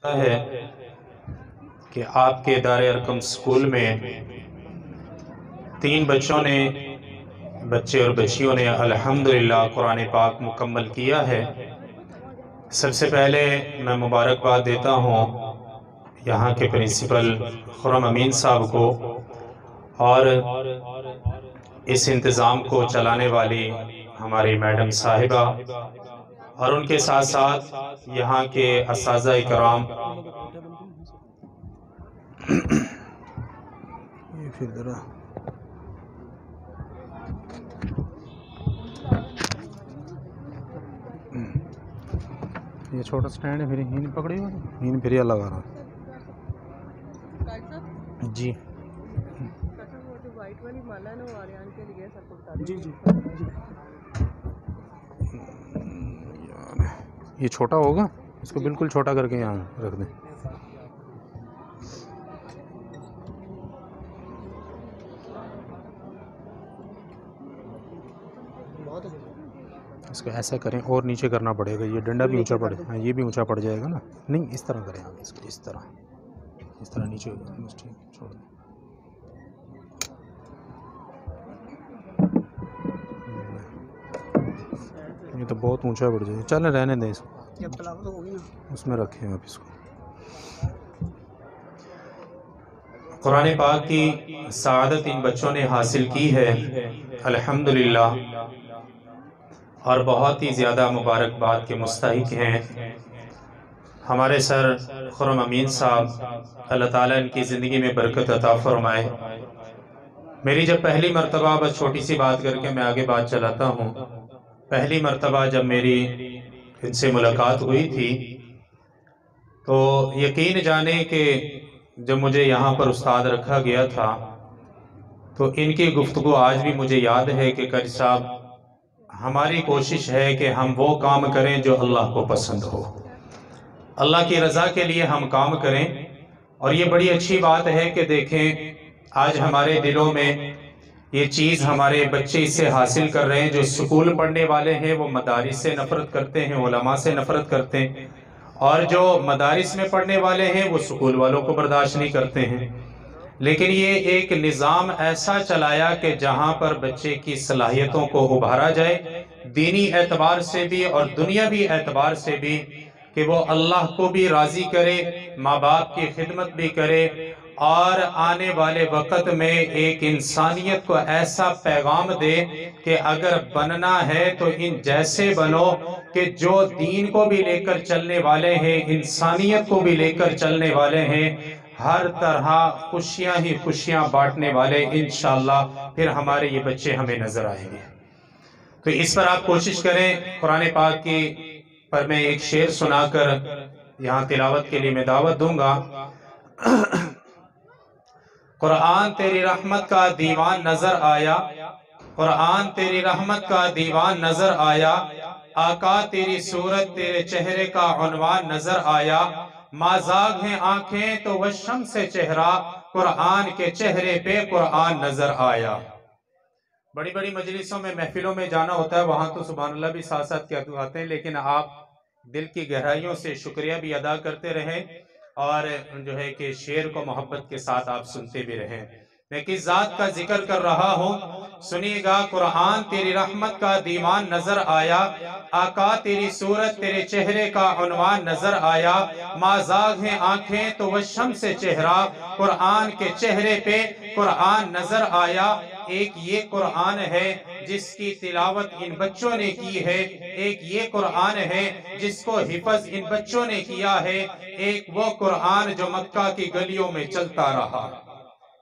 ہے کہ آپ کے دار ارقم سکول میں 3 بچے اور بچیوں نے الحمدللہ قرآن پاک مکمل کیا ہے۔ سب سے پہلے میں مبارکباد دیتا ہوں یہاں کے پرنسپل خرم امین صاحب کو اور اس انتظام کو چلانے والی ہماری میڈم صاحبہ اور ان کے ساتھ ساتھ یہاں کے اساتذہ اکرام۔ یہ چھوٹا سٹینڈ ہے، پھر ہین پکڑی ہو ہین پھر یہ لگا رہا جی جی جی یہ چھوٹا ہوگا، اس کو بالکل چھوٹا کر کے یہاں رکھ دیں۔ اس کو ایسا کریں اور نیچے کرنا پڑے گا، یہ ڈنڈا بھی اونچا پڑے گا، یہ بھی اونچا پڑ جائے گا نا۔ نہیں اس طرح کریں آپ، اس کو اس طرح نیچے چھوڑ دیں۔ یہ تو بہت اونچا پڑ جائے گا، چلیں رہنے دیں اس کو، اس میں رکھیں آپ اس کو۔ قرآن پاک کی سعادت ان بچوں نے حاصل کی ہے الحمدللہ، اور بہت ہی زیادہ مبارکباد کے مستحق ہیں ہمارے سر خرم امین صاحب۔ اللہ تعالیٰ ان کی زندگی میں برکت عطا فرمائے۔ میری جب پہلی مرتبہ، بس چھوٹی سی بات کر کے میں آگے بات چلاتا ہوں، پہلی مرتبہ جب میری ان سے ملاقات ہوئی تھی تو یقین جانے کہ جب مجھے یہاں پر استاد رکھا گیا تھا تو ان کی گفتگو آج بھی مجھے یاد ہے کہ قاری صاحب ہماری کوشش ہے کہ ہم وہ کام کریں جو اللہ کو پسند ہو، اللہ کی رضا کے لیے ہم کام کریں۔ اور یہ بڑی اچھی بات ہے کہ دیکھیں آج ہمارے دلوں میں یہ چیز ہمارے بچے اس سے حاصل کر رہے ہیں۔ جو سکول پڑھنے والے ہیں وہ مدارس سے نفرت کرتے ہیں، علماء سے نفرت کرتے ہیں، اور جو مدارس میں پڑھنے والے ہیں وہ سکول والوں کو برداشت نہیں کرتے ہیں۔ لیکن یہ ایک نظام ایسا چلایا کہ جہاں پر بچے کی صلاحیتوں کو ابھارا جائے، دینی اعتبار سے بھی اور دنیاوی اعتبار سے بھی، کہ وہ اللہ کو بھی راضی کرے، ماں باپ کی خدمت بھی کرے، اور آنے والے وقت میں ایک انسانیت کو ایسا پیغام دے کہ اگر بننا ہے تو ان جیسے بنو کہ جو دین کو بھی لے کر چلنے والے ہیں، انسانیت کو بھی لے کر چلنے والے ہیں، ہر طرح خوشیاں ہی خوشیاں بانٹنے والے انشاءاللہ پھر ہمارے یہ بچے ہمیں نظر آئیں گے۔ تو اس پر آپ کوشش کریں۔ قرآن پاک کی پر میں ایک شعر سنا کر یہاں تلاوت کے لیے میں دعوت دوں گا۔ قرآن تیری رحمت کا دیوان نظر آیا، قرآن تیری رحمت کا دیوان نظر آیا، آقا تیری صورت تیرے چہرے کا عنوان نظر آیا، مازاغ ہیں آنکھیں تو وہ شمس چہرہ، قرآن کے چہرے پہ قرآن نظر آیا۔ بڑی بڑی مجلسوں میں محفلوں میں جانا ہوتا ہے، وہاں تو سبحان اللہ بھی ساتھ ساتھ کہتے ہیں، لیکن آپ دل کی گہرائیوں سے شکریہ بھی ادا کرتے رہیں اور جو ہے کہ شعر کو محبت کے ساتھ آپ سنتے بھی رہیں۔ میں کس ذات کا ذکر کر رہا ہوں، سنیے گا۔ قرآن تیری رحمت کا دیوان نظر آیا، آقا تیری صورت تیرے چہرے کا عنوان نظر آیا، مازاغ ہیں آنکھیں تو وہ شمس چہرہ، قرآن کے چہرے پہ قرآن نظر آیا۔ ایک یہ قرآن ہے جس کی تلاوت ان بچوں نے کی ہے، ایک یہ قرآن ہے جس کو حفظ ان بچوں نے کیا ہے، ایک وہ قرآن جو مکہ کی گلیوں میں چلتا رہا۔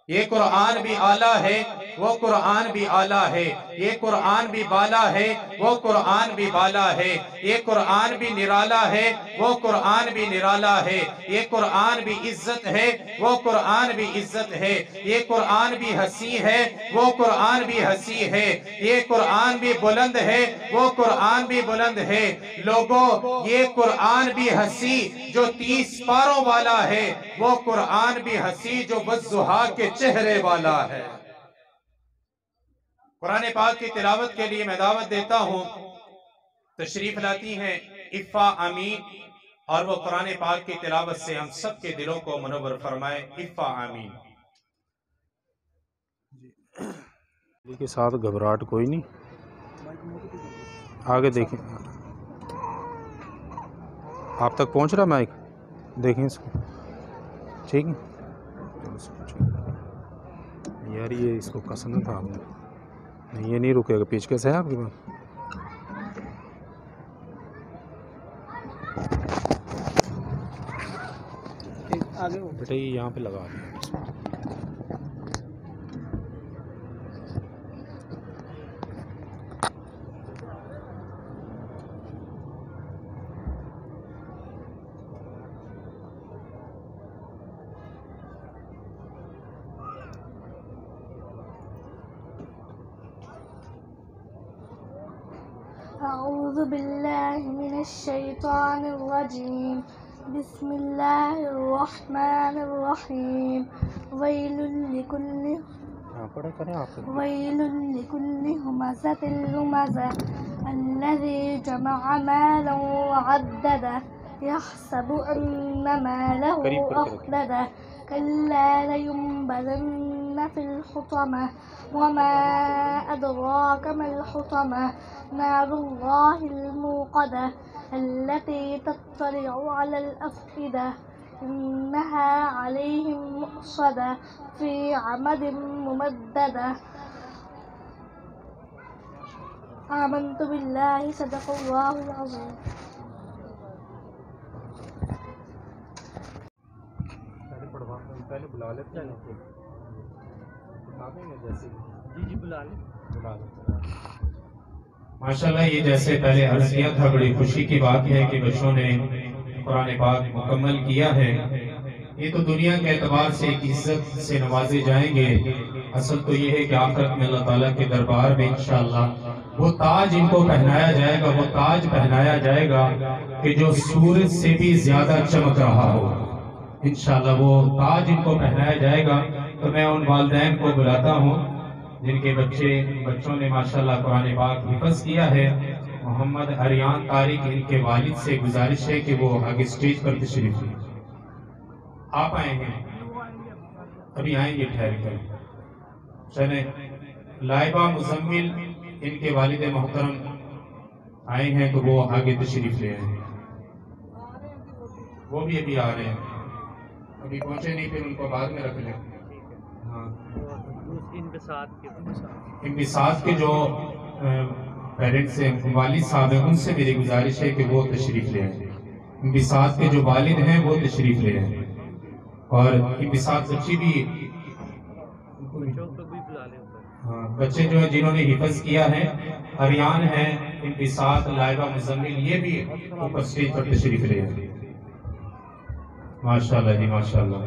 یہ قرآن بھی اعلیٰ ہے، وہ قرآن بھی اعلیٰ ہے، یہ قرآن بھی بالا ہے، وہ قرآن بھی بالا ہے، یہ قرآن بھی نرالا ہے، وہ قرآن بھی نرالا ہے، یہ قرآن بھی عزت ہے، وہ قرآن بھی عزت ہے، یہ قرآن بھی ہنسی ہے، وہ قرآن بھی ہنسی ہے، یہ قرآن بھی بلند ہے، وہ قرآن بھی بلند ہے۔ لوگوں یہ قرآن بھی ہنسی جو 30 پاروں والا ہے، وہ قرآن بھی ہنسی جو والضحیٰ کے چہرے والا ہے۔ قرآن پاک کی تلاوت کے لیے میں دعوت دیتا ہوں، تشریف لاتی ہیں عفا امین اور وہ قرآن پاک کی تلاوت سے ہم سب کے دلوں کو منور فرمائے. افا آمین. کے ساتھ گھبراہٹ کوئی نہیں. آگے دیکھیں آپ تک پہنچ رہا مائک. دیکھیں اس کو. ٹھیک ہے یار یہ اس کو کسنا تھا آپ نے. نہیں یہ نہیں رکے گا. پیچ کیسے ہے آپ کے پاس؟ بیٹا یہ یہاں پہ لگا دیں. أعوذ بالله من الشيطان الرجيم. بسم الله الرحمن الرحيم. ويل لكل همزة لمزة الذي جمع مالا وعدده يحسب أن ماله أخلده كلا لينبذن في الحطمة وما أدراك ما الحطمة نار الله الموقدة التي تطلع على الأفئدة إنها عليهم مؤصدة في عمد ممددة. آمنت بالله صدق الله العظيم. پہلے بلا لیتے ہیں بتا دیں گے جیسے. جی بلا لیں. ماشاءاللہ یہ جیسے پہلے عرض کیا تھا بڑی خوشی کی بات ہے کہ بچوں نے قرآن پاک مکمل کیا ہے. یہ تو دنیا کے اعتبار سے ایک عزت سے نوازے جائیں گے. اصل تو یہ ہے کہ آخرت میں اللہ تعالیٰ کے دربار میں انشاءاللہ وہ تاج ان کو پہنایا جائے گا. وہ تاج پہنایا جائے گا کہ جو سورج سے بھی زیادہ چمک رہا ہو. انشاءاللہ وہ تاج ان کو پہنایا جائے گا. تو میں ان والدین کو بلاتا ہوں جن کے بچوں نے ماشاءاللہ قرآن پاک حفظ کیا ہے. محمد اریان طارق ان کے والد سے گزارش ہے کہ وہ آگے سٹیج پر تشریف لیں. آپ آئے ہیں ابھی آئیں گے ٹھہر کر. چلیں لائبہ مزمل ان کے والد محترم آئے ہیں تو وہ آگے تشریف لے آئیں. وہ بھی ابھی آ رہے ہیں. ابھی پہنچے نہیں پھر ان کو بعد میں رکھ لیں. ہاں انبساط کے جو پیرنٹس ہیں والد صاحب ہیں ان سے میری گزارش ہے کہ وہ تشریف لے آئیں. انبساط کے جو والد ہیں وہ تشریف لے آئیں. اور انبساط بچی بھی ہاں بچے جو ہیں جنہوں نے حفظ کیا ہے اریان ہیں انبساط لائبہ مزمل یہ بھی اوپر سٹیج پر تشریف لے آئیں. ماشاءاللہ جی ماشاءاللہ.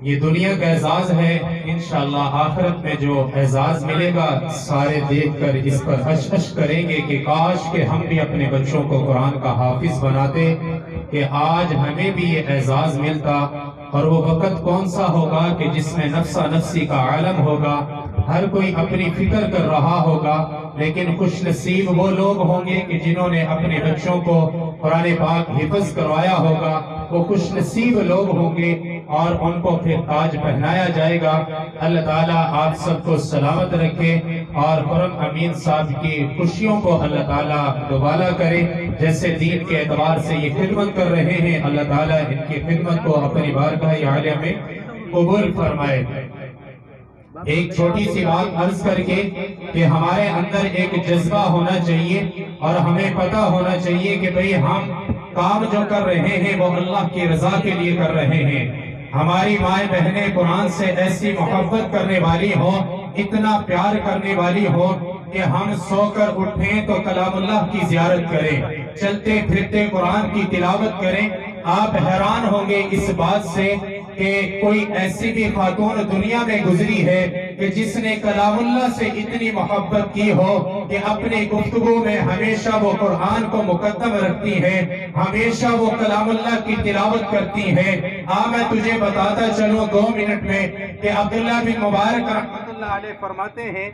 یہ دنیا کا اعزاز ہے. انشاءاللہ آخرت میں جو اعزاز ملے گا سارے دیکھ کر اس پر حش کریں گے کہ کاش کہ ہم بھی اپنے بچوں کو قرآن کا حافظ بناتے کہ آج ہمیں بھی یہ اعزاز ملتا. اور وہ وقت کون سا ہوگا کہ جس میں نفسا نفسی کا عالم ہوگا. ہر کوئی اپنی فکر کر رہا ہوگا. لیکن خوش نصیب وہ لوگ ہوں گے کہ جنہوں نے اپنے بچوں کو قرآن پاک حفظ کروایا ہوگا. وہ خوش نصیب لوگ ہوں گے اور ان کو پھر تاج پہنایا جائے گا. اللہ تعالیٰ آپ سب کو سلامت رکھے اور خرم امین صاحب کی خوشیوں کو اللہ تعالیٰ دوبالا کرے. جیسے دین کے اعتبار سے یہ خدمت کر رہے ہیں اللہ تعالیٰ ان کی خدمت کو اپنی بارگاہ عالیہ میں قبول فرمائے. ایک چھوٹی سی بات عرض کر کے کہ ہمارے اندر ایک جذبہ ہونا چاہیے اور ہمیں پتہ ہونا چاہیے کہ بھئی ہم کام جو کر رہے ہیں وہ اللہ کی رضا کے لیے کر رہے ہیں. ہماری مائیں بہنیں قرآن سے ایسی محبت کرنے والی ہوں اتنا پیار کرنے والی ہوں کہ ہم سو کر اٹھیں تو کلام اللہ کی زیارت کریں. چلتے پھرتے قرآن کی تلاوت کریں. آپ حیران ہوں گے اس بات سے کہ کوئی ایسی بھی خاتون دنیا میں گزری ہے کہ جس نے کلام اللہ سے اتنی محبت کی ہو کہ اپنے گفتگو میں ہمیشہ وہ قرآن کو مقدم رکھتی ہے. ہمیشہ وہ کلام اللہ کی تلاوت کرتی ہے. میں تجھے بتاتا چلوں 2 منٹ میں کہ عبداللہ بن مبارک رحمت اللہ علیہ فرماتے ہیں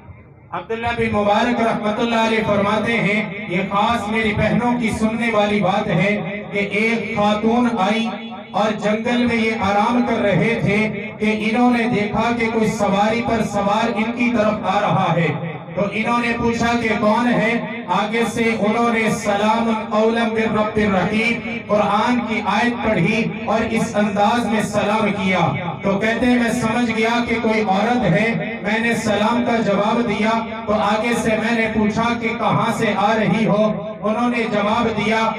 عبداللہ بن مبارک رحمت اللہ علیہ فرماتے ہیں یہ خاص میری بہنوں کی سننے والی بات ہے کہ ایک خاتون آئی اور جنگل میں یہ آرام کر رہے تھے کہ انہوں نے دیکھا کہ کوئی سواری پر سوار ان کی طرف آ رہا ہے، تو انہوں نے پوچھا کہ کون ہے؟ آگے سے انہوں نے سلام قولا من رب الرحیم قرآن کی آیت پڑھی اور اس انداز میں سلام کیا، تو کہتے ہیں میں سمجھ گیا کہ کوئی عورت ہے، میں نے سلام کا جواب دیا، تو آگے سے میں نے پوچھا کہ کہاں سے آ رہی ہو؟ انہوں نے جواب دیا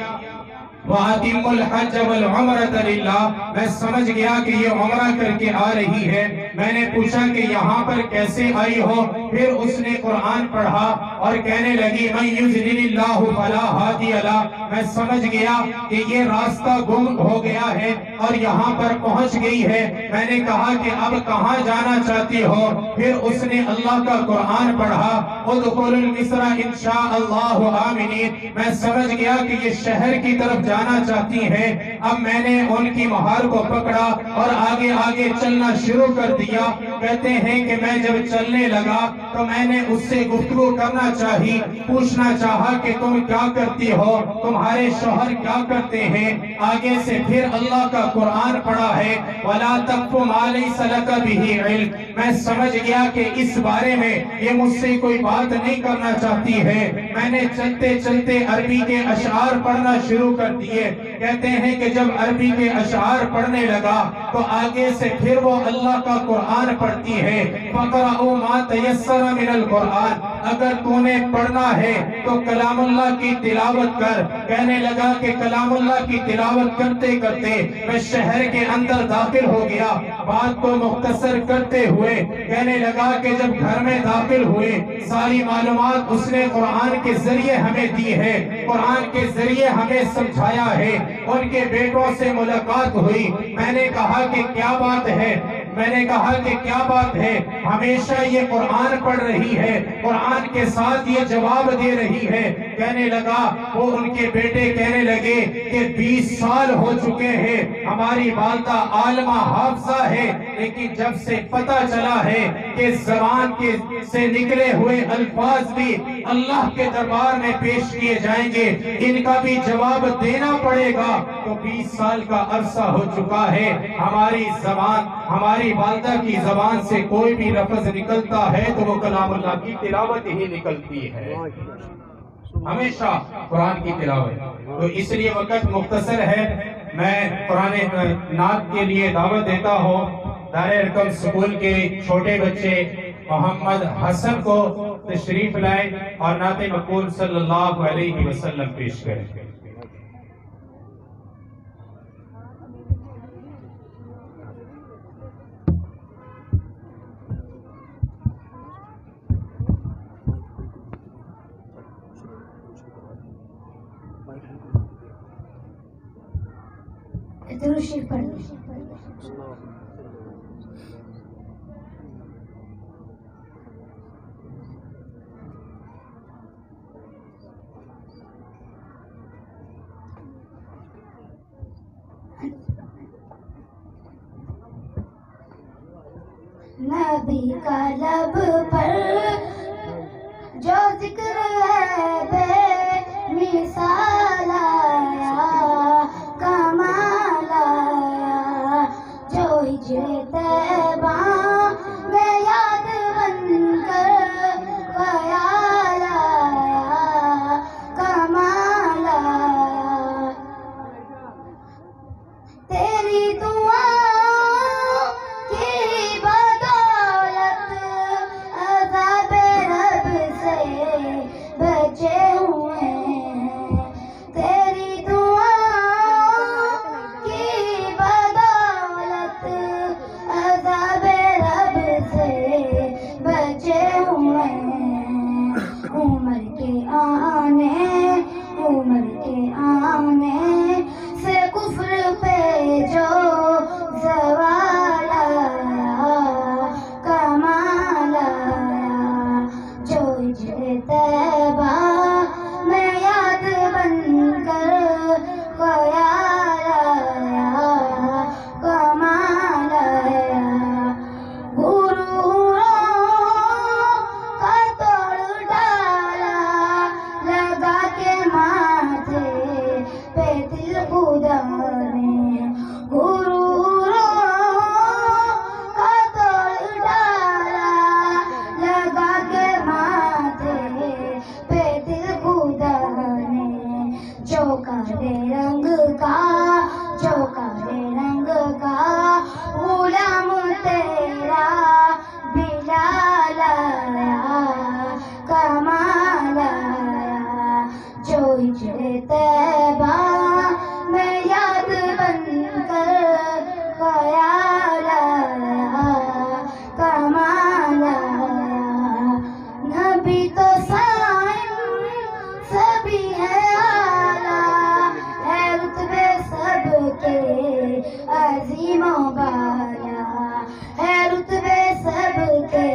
وَأَتِمُّ الْحَجَّ وَالْعُمْرَةَ لِلَّهِ، میں سمجھ گیا کہ یہ عمرہ کر کے آ رہی ہے۔ میں نے پوچھا کہ یہاں پر کیسے آئی ہو؟ پھر اس نے قرآن پڑھا اور کہنے لگی مَن يُضْلِلِ اللَّهُ فَلَا هَادِيَ لَهُ، میں سمجھ گیا کہ یہ راستہ گم ہو گیا ہے اور یہاں پر پہنچ گئی ہے۔ میں نے کہا کہ اب کہاں جانا چاہتی ہو؟ پھر اس نے اللہ کا قرآن پڑھا اُدْخُلُوا الْمِصْرَ إِن شَاءَ اللَّهُ آمِنِينَ، میں سمجھ گیا کہ یہ شہر کی طرف جانا چاہتی ہیں۔ اب میں نے ان کی مہار کو پکڑا اور آگے آگے چلنا شروع کر دیا۔ کہتے ہیں کہ میں جب چلنے لگا تو میں نے اس سے گفتگو کرنا چاہی، پوچھنا چاہا کہ تم کیا کرتی ہو، تمہارے شوہر کیا کرتے ہیں؟ آگے سے پھر اللہ کا قرآن پڑھا ہے وَلَا تَقْفُ مَا لَيْسَ لَكَ بِهِ عِلْمٌ، میں سمجھ گیا کہ اس بارے میں یہ مجھ سے کوئی بات نہیں کرنا چاہتی ہے۔ میں نے چلتے چلتے عربی کے اشعار پڑھنا شروع کر دیے۔ کہتے ہیں کہ جب عربی کے اشعار پڑھنے لگا تو آگے سے پھر وہ اللہ کا قرآن پڑھتی ہے فَقْرَأُوا مَا تَيَسَّرَ مِنَ الْقُرْآنِ، اگر تو نے پڑھنا ہے تو کلام اللہ کی تلاوت کر۔ کہنے لگا کہ کلام اللہ کی تلاوت کرتے کرتے میں شہر کے اندر داخل ہو گیا۔ بات کو مختصر کرتے ہوئے کہنے لگا کہ جب گھر میں داخل ہوئے ساری معلومات اس نے قرآن کے ذریعے ہمیں دی ہے، قرآن کے ذریعے ہمیں سمجھایا ہے۔ ان کے بیٹوں سے ملاقات ہوئی، میں نے کہا کہ کیا بات ہے؟ میں نے کہا کہ کیا بات ہے؟ ہمیشہ یہ قرآن پڑھ رہی ہے، قرآن کے ساتھ یہ جواب دے رہی ہے۔ کہنے لگا وہ ان کے بیٹے کہنے لگے کہ 20 سال ہو چکے ہیں ہماری والدہ عالمہ حافظہ ہے، لیکن جب سے پتہ چلا ہے کہ زبان سے نکلے ہوئے الفاظ بھی اللہ کے دربار میں پیش کیے جائیں گے، ان کا بھی جواب دینا پڑے گا، تو 20 سال کا عرصہ ہو چکا ہے ہماری زبان، ہماری والدہ کی زبان سے کوئی بھی لفظ نکلتا ہے تو وہ کلام اللہ کی تلاوت ہی نکلتی ہے، ہمیشہ قرآن کی تلاوت۔ تو اس لیے وقت مختصر ہے، میں قرآن نعت کے لیے دعوت دیتا ہوں دار ارقم سکول کے چھوٹے بچے محمد حسن کو تشریف لائیں اور نعت مقبول صلی اللہ علیہ وسلم پیش کریں۔ درود شریف پڑھ لیں۔ نبی کا لب پر جو ذکر ہے بے مثال آیا، کمال آیا، جو ہجر طیبہ میں یاد بن کر خیال آیا، کمال آیا، تیری دعا کی بدولت عذاب رب سے بچے ہوئے ہیں، تیری دعا کی بدولت عذاب رب سے بچے ہوئے ہیں، عمر کے آنے سے کفر پہ جو کے عظیم و بالا ہے رتبے سب کے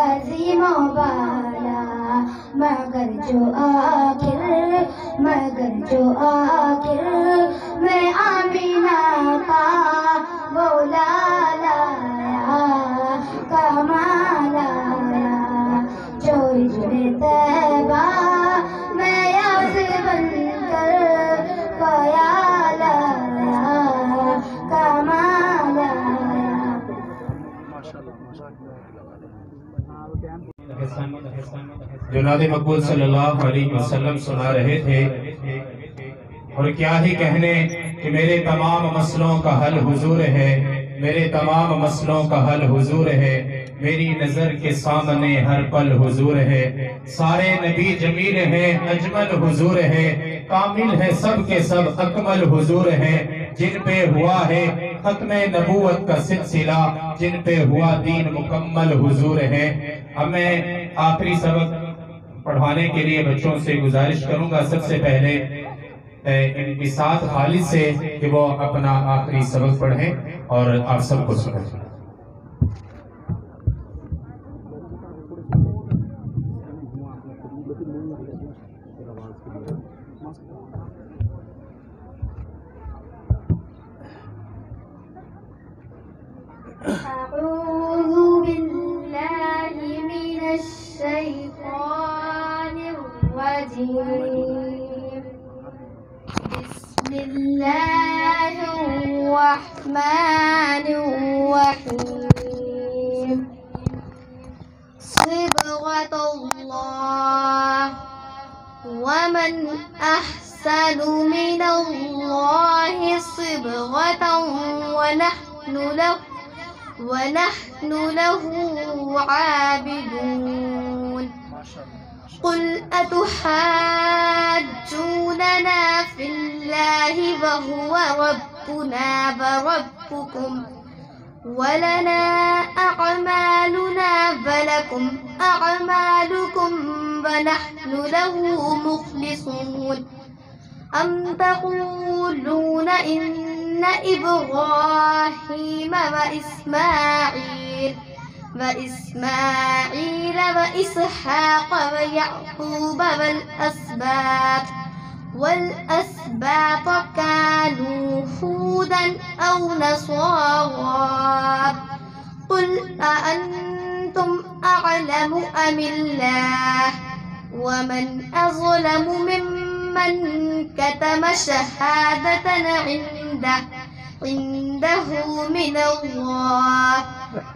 عظیم و بالا مگر جو آخر میں آمینہ کا وہ لالا کمال آیا جو ہجر طیبہ میں یاد بن کر خیال آیا کمال آیا. جناب مقبول صلی اللہ علیہ وسلم سنا رہے تھے اور کیا ہی کہنے کہ میرے تمام مسئلوں کا حل حضور ہے، میرے تمام مسئلوں کا حل حضور ہے، میری نظر کے سامنے ہر پل حضور ہے، سارے نبی جمیل ہیں اجمل حضور ہے، کامل ہے سب کے سب اکمل حضور ہے، جن پہ ہوا ہے ختم نبوت کا سلسلہ، جن پہ ہوا دین مکمل حضور ہے. اب میں آخری سبق پڑھانے کے لیے بچوں سے گزارش کروں گا سب سے پہلے ان کی ساتھ خالد سے کہ وہ اپنا آخری سبق پڑھیں اور آپ سب کو سنیں. أعوذ بالله من الشيطان الرجيم. بسم الله الرحمن الرحيم. صبغة الله ومن أحسن من الله صبغة ونحن له عابدون. قل أتحاجوننا في الله وهو ربنا وربكم ولنا أعمالنا ولكم أعمالكم ونحن له مخلصون. أم تقولون إن إبراهيم وإسماعيل وإسحاق ويعقوب والأسباط كانوا هودا أو نصارى. قل أأنتم أعلم أم الله ومن أظلم ممن كتم شهادة عنده من الله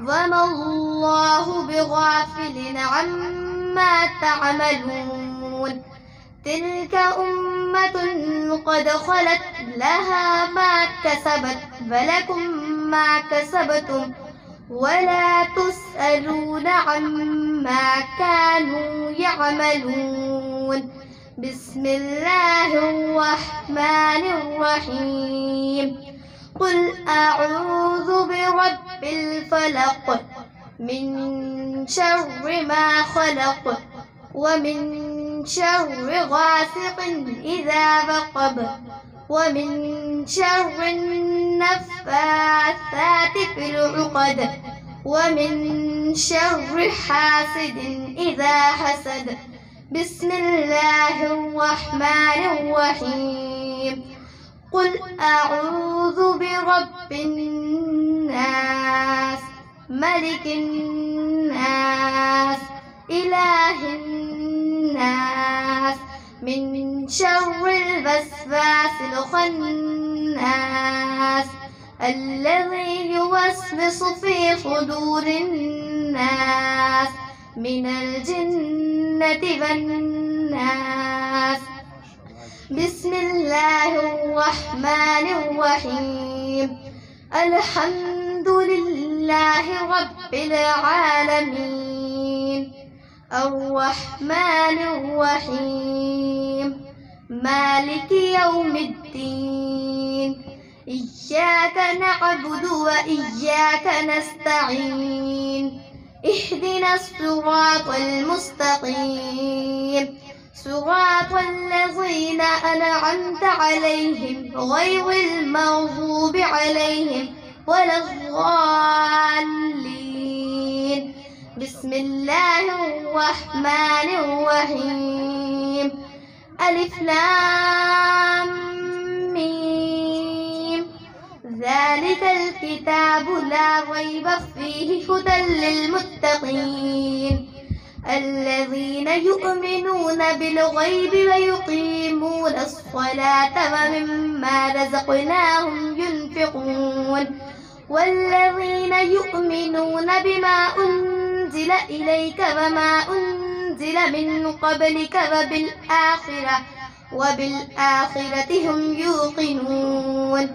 وما الله بغافل عما تعملون. تلك أمة قد خلت لها ما كسبت ولكم ما كسبتم ولا تسألون عما كانوا يعملون. بسم الله الرحمن الرحيم. قل أعوذ برب الفلق من شر ما خلق ومن شر غاسق إذا وقب ومن شر النفاثات في العقد ومن شر حاسد إذا حسد. بسم الله الرحمن الرحيم. قل أعوذ برب الناس ملك الناس إله الناس من شر الوسواس الخناس الذي يوسوس في صدور الناس من الجنة والناس. بسم الله الرحمن الرحيم. الحمد لله رب العالمين الرحمن الرحيم مالك يوم الدين. إياك نعبد وإياك نستعين. اهدنا الصراط المستقيم صراط الذين أنعمت عليهم غير المغضوب عليهم ولا الضالين. بسم الله الرحمن الرحيم. ألف لام ميم. ذلك الكتاب لا ريب فيه هدى للمتقين الذين يؤمنون بالغيب ويقيمون الصلاة ومما رزقناهم ينفقون والذين يؤمنون بما أنزل إليك وما أنزل من قبلك وبالآخرة هم يوقنون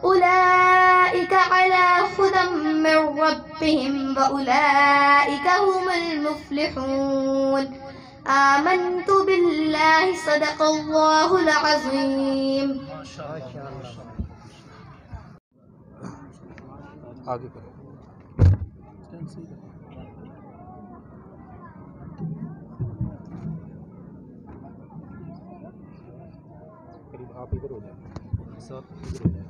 أولئك على هدى من ربهم وأولئك هم المفلحون. آمنت بالله صدق الله العظيم. آگے کریں. قریب آپ ادھر ہو جائیں. سب ادھر ہو جائیں.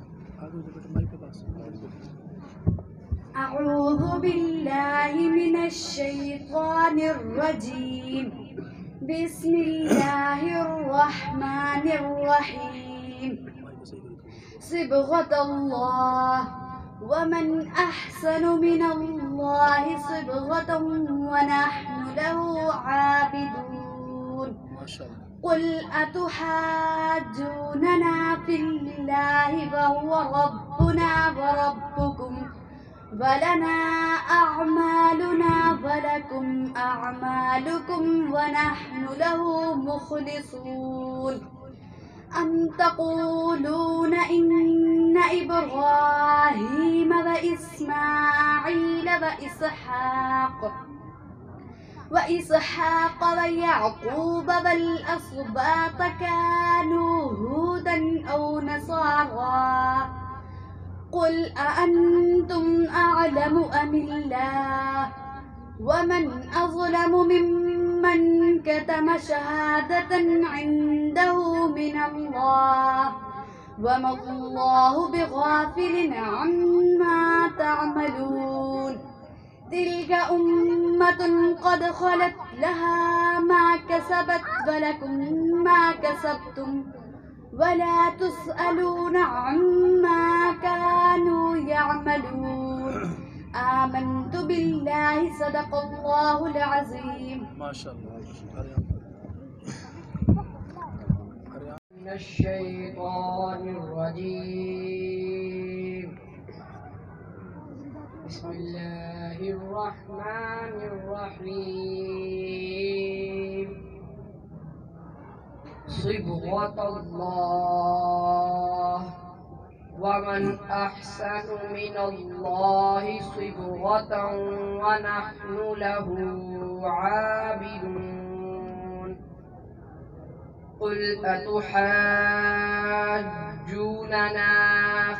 أعوذ بالله من الشيطان الرجيم. بسم الله الرحمن الرحيم. صبغة الله ومن أحسن من الله صبغة ونحن له عابدون. قل أتحاجوننا في الله وهو ربنا وربكم ولنا أعمالنا ولكم أعمالكم ونحن له مخلصون. أم تقولون إن إبراهيم وإسماعيل وإسحاق ويعقوب والأسباط كانوا هودا أو نصارى قل أأنتم أعلم أم الله ومن أظلم ممن كتم شهادة عنده من الله وما الله بغافل عما تعملون. تلك أمة قد خلت لها ما كسبت ولكم ما كسبتم ولا تسألون عما كانوا يعملون. آمنت بالله صدق الله العظيم. ما شاء الله. من الشيطان الرجيم. بسم الله الرحمن الرحيم. صبغة الله ومن أحسن من الله صبغة ونحن له عابدون. قل أتحاجوننا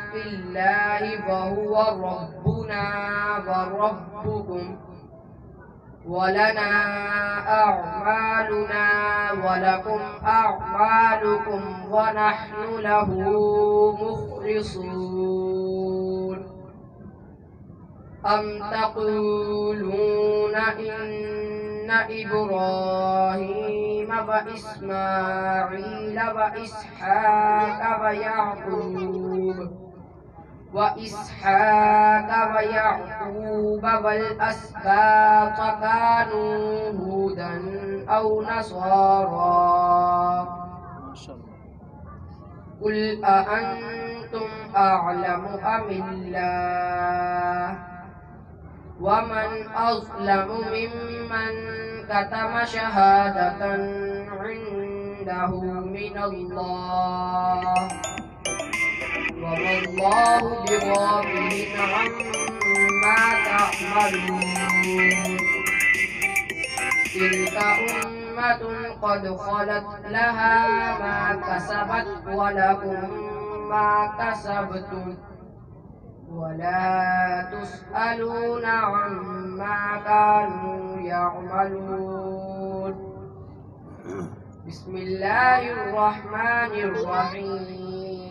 في الله وهو ربنا وربكم ولنا أعمالنا ولكم أعمالكم ونحن له مخلصون. أم تقولون إن إبراهيم وإسماعيل وإسحاق ويعقوب والأسباط كانوا هودا أو نصارى قل أأنتم أعلم أم الله ومن أظلم ممن كتم شهادة عنده من الله وما الله بغافل عما تعملون. تلك أمة قد خلت لها ما كسبت ولكم ما كسبتم ولا تسألون عما كانوا يعملون. بسم الله الرحمن الرحيم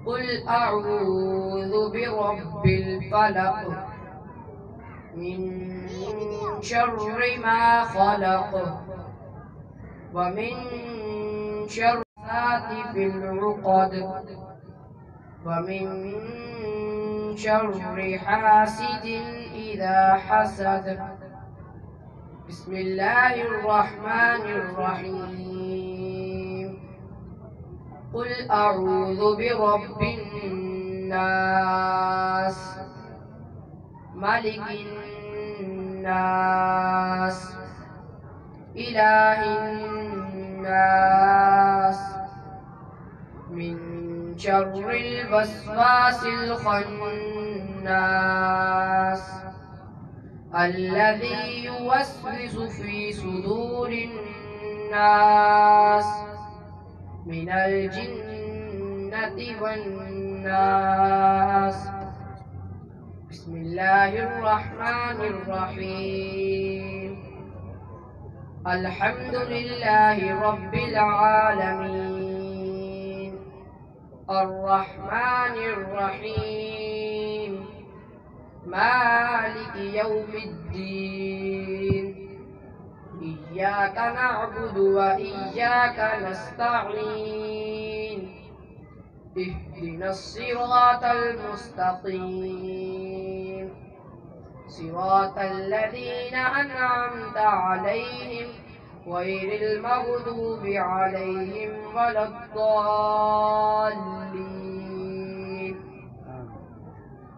قل أعوذ برب الفلق من شر ما خلق ومن شر حاسد في العقد ومن شر حاسد إذا حسد بسم الله الرحمن الرحيم قل أعوذ برب الناس ملك الناس إله الناس من شر الوسواس الخناس الذي يوسوس في صدور الناس من الجنة والناس بسم الله الرحمن الرحيم الحمد لله رب العالمين الرحمن الرحيم مالك يوم الدين إياك نعبد وإياك نستعين اهدنا الصراط المستقيم صراط الذين أنعمت عليهم غير المغضوب عليهم ولا الضالين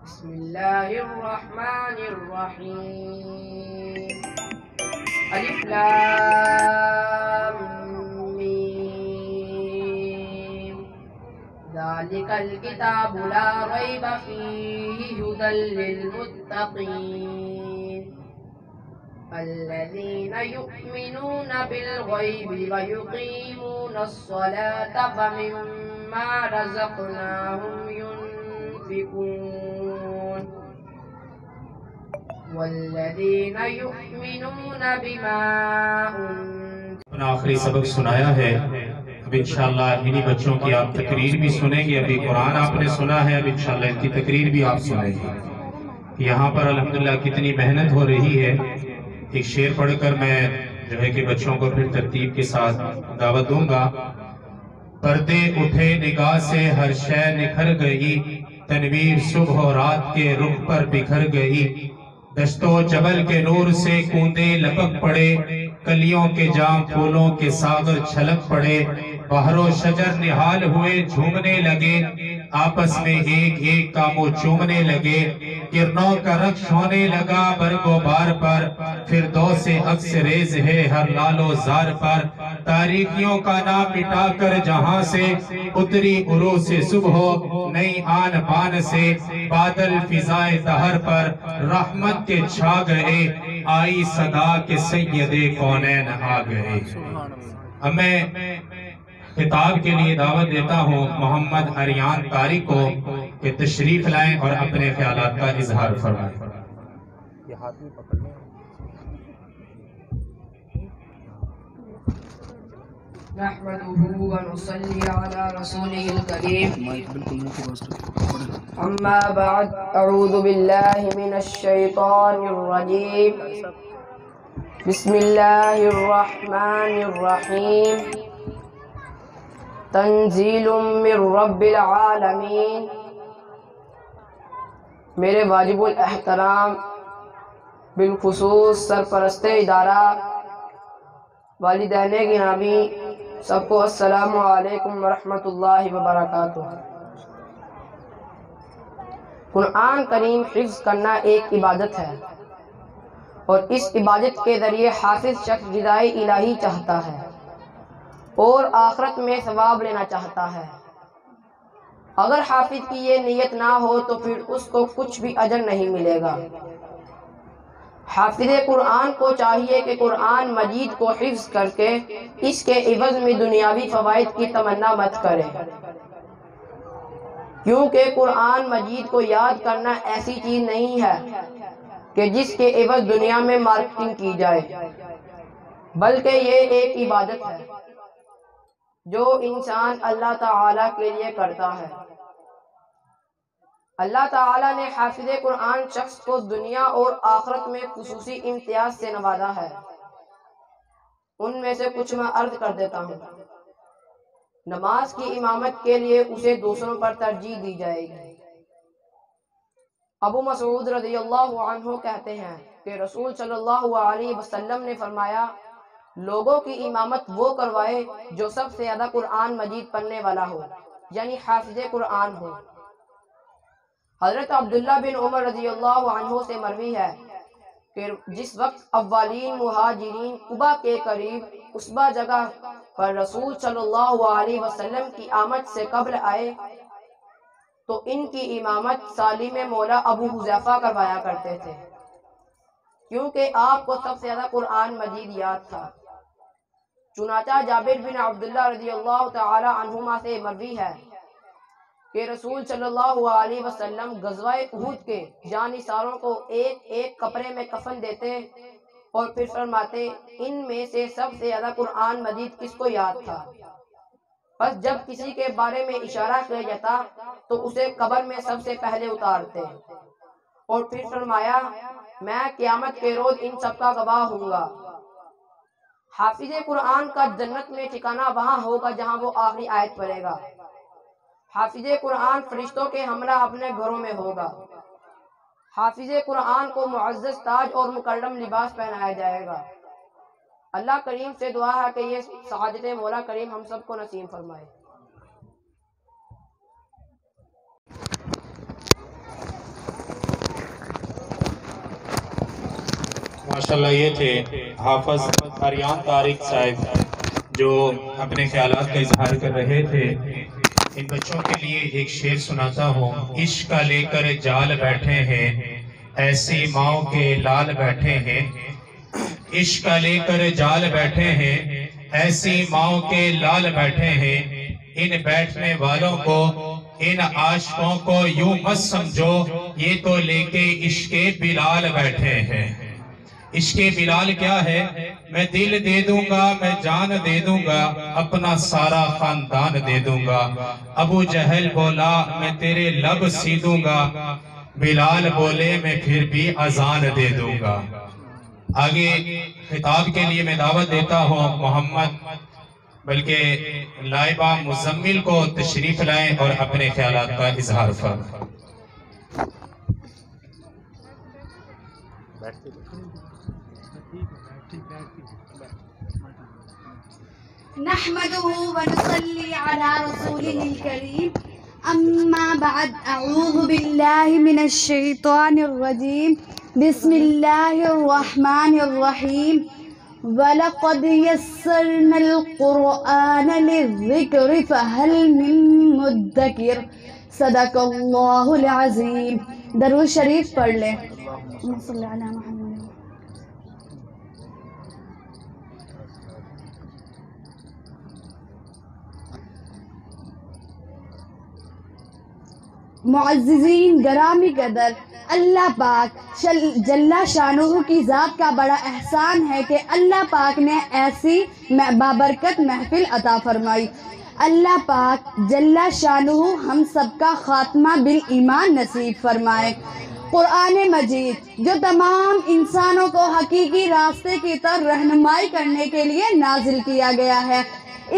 بسم الله الرحمن الرحيم ألف لام ميم ذلك الكتاب لا ريب فيه هدى للمتقين الذين يؤمنون بالغيب ويقيمون الصلاة فمما رزقناهم ينفقون والذين يؤمنون بما آخری سبق سنایا ہے. اب انشاءاللہ انہی بچوں کی آپ تقریر بھی سنیں گے. ابھی قرآن آپ نے سنا ہے, اب انشاءاللہ ان کی تقریر بھی آپ سنیں گے. یہاں پر الحمدللہ کتنی محنت ہو رہی ہے. ایک شعر پڑھ کر میں جو ہے کہ بچوں کو پھر ترتیب کے ساتھ دعوت دوں گا. پردے اٹھے نگاہ سے ہر شے نکھر گئی, تنویر صبح و رات کے رخ پر بکھر گئی. دشت و جبل کے نور سے کوندے لپک پڑے, کلیوں کے جام پھولوں کے ساغر چھلک پڑے. بحر و شجر نہال ہوئے جھومنے لگے, آپس میں ایک ایک کا منہ چومنے لگے. کرنوں کا رقص ہونے لگا برگ و بار پر, فردوس عکس ریز ہے ہر لال و زار پر. تاریکیوں کا نام مٹا کر جہاں سے اتری عروج سے صبح نئی آن بان سے. بادل فضائے دہر پر رحمت کے چھا گئے, آئی صدا کے سید کونین آ گئے. اب میں خطاب کے لیے دعوت دیتا ہوں محمد اریان طارق کو کہ تشریف لائیں اور اپنے خیالات کا اظہار فرمائیں. یہ ہاتھ میں پکڑنے نحمده ونصلي على رسوله الكريم أما بعد أعوذ بالله من الشيطان الرجيم بسم الله الرحمن الرحيم تنزيل من رب العالمين. میرے واجب الاحترام بالخصوص سرپرست ادارہ والدین گرامی سب کو السلام علیکم ورحمۃ اللہ وبرکاتہ. قرآن کریم حفظ کرنا ایک عبادت ہے اور اس عبادت کے ذریعے حافظ شخص جزائے الہی چاہتا ہے اور آخرت میں ثواب لینا چاہتا ہے. اگر حافظ کی یہ نیت نہ ہو تو پھر اس کو کچھ بھی اجر نہیں ملے گا. حافظ قرآن کو چاہیے کہ قرآن مجید کو حفظ کر کے اس کے عوض میں دنیاوی فوائد کی تمنا مت کرے, کیونکہ قرآن مجید کو یاد کرنا ایسی چیز نہیں ہے کہ جس کے عوض دنیا میں مارکیٹنگ کی جائے. بلکہ یہ ایک عبادت ہے جو انسان اللہ تعالیٰ کے لیے کرتا ہے۔ اللہ تعالیٰ نے حافظ قرآن شخص کو دنیا اور آخرت میں خصوصی امتیاز سے نوازا ہے۔ ان میں سے کچھ میں عرض کر دیتا ہوں۔ نماز کی امامت کے لیے اسے دوسروں پر ترجیح دی جائے گی۔ ابو مسعود رضی اللہ عنہ کہتے ہیں کہ رسول صلی اللہ علیہ وسلم نے فرمایا، لوگوں کی امامت وہ کروائے جو سب سے زیادہ قرآن مجید پڑھنے والا ہو، یعنی حافظ قرآن ہو۔ حضرت عبداللہ بن عمر رضی اللہ عنہ سے مروی ہے کہ جس وقت اولین مہاجرین قبا کے قریب عصبہ جگہ پر رسول صلی اللہ علیہ وسلم کی آمد سے قبل آئے تو ان کی امامت سالم مولا ابو حذیفہ کروایا کرتے تھے، کیونکہ آپ کو سب سے زیادہ قرآن مجید یاد تھا۔ چنانچہ جابر بن عبداللہ رضی اللہ تعالی عنہما سے مروی ہے کہ رسول صلی اللہ علیہ وسلم غزوہ احد کے جانثاروں کو ایک ایک کپڑے میں کفن دیتے اور پھر فرماتے، ان میں سے سب سے زیادہ قرآن مجید کس کو یاد تھا؟ بس جب کسی کے بارے میں اشارہ کیا جاتا تو اسے قبر میں سب سے پہلے اتارتے اور پھر فرمایا، میں قیامت کے روز ان سب کا گواہ ہوں گا۔ حافظ قرآن کا جنت میں ٹھکانہ وہاں ہوگا جہاں وہ آخری آیت پڑھے گا۔ حافظ قرآن فرشتوں کے ہمراہ اپنے گھروں میں ہوگا۔ حافظ قرآن کو معزز تاج اور مکرم لباس پہنایا جائے گا۔ اللہ کریم سے دعا ہے کہ یہ سعادت مولا کریم ہم سب کو نصیب فرمائے۔ ماشاءاللہ یہ تھے حافظ اریان طارق صاحب جو اپنے خیالات کا اظہار کر رہے تھے۔ ان بچوں کے لیے ایک شعر سناتا ہوں۔ عشق کا لے کر جال بیٹھے ہیں، ایسی ماؤں کے لال بیٹھے ہیں۔ عشق کا لے کر جال بیٹھے ہیں، ایسی ماؤں کے لال بیٹھے ہیں۔ ان بیٹھنے والوں کو، ان عاشقوں کو یوں مت سمجھو، یہ تو لے کے عشق بلال بیٹھے ہیں۔ عشق بلال کیا ہے؟ میں دل دے دوں گا، میں جان دے دوں گا، اپنا سارا خاندان دے دوں گا۔ ابو جہل بولا میں تیرے لب سی دوں گا، بلال بولے میں پھر بھی اذان دے دوں گا۔ آگے خطاب کے لیے میں دعوت دیتا ہوں محمد بلکہ لائبہ مزمل کو تشریف لائیں اور اپنے خیالات کا اظہار فرمائیں۔ نحمده ونصلي على رسوله الكريم أما بعد أعوذ بالله من الشيطان الرجيم بسم الله الرحمن الرحيم وَلَقَدْ يَسَّرْنَا الْقُرْآنَ لِلذِّكْرِ فَهَلْ مِن مُدَّكِرٍ صدق اللہ العظیم۔ درود شریف پڑھ لیں۔ صلی اللہ علیہ وسلم۔ معززین گرامی قدر، اللہ پاک جل شانہ کی ذات کا بڑا احسان ہے کہ اللہ پاک نے ایسی بابرکت محفل عطا فرمائی۔ اللہ پاک جل شانہ ہم سب کا خاتمہ بالایمان نصیب فرمائے۔ قرآن مجید جو تمام انسانوں کو حقیقی راستے کی طرف رہنمائی کرنے کے لیے نازل کیا گیا ہے،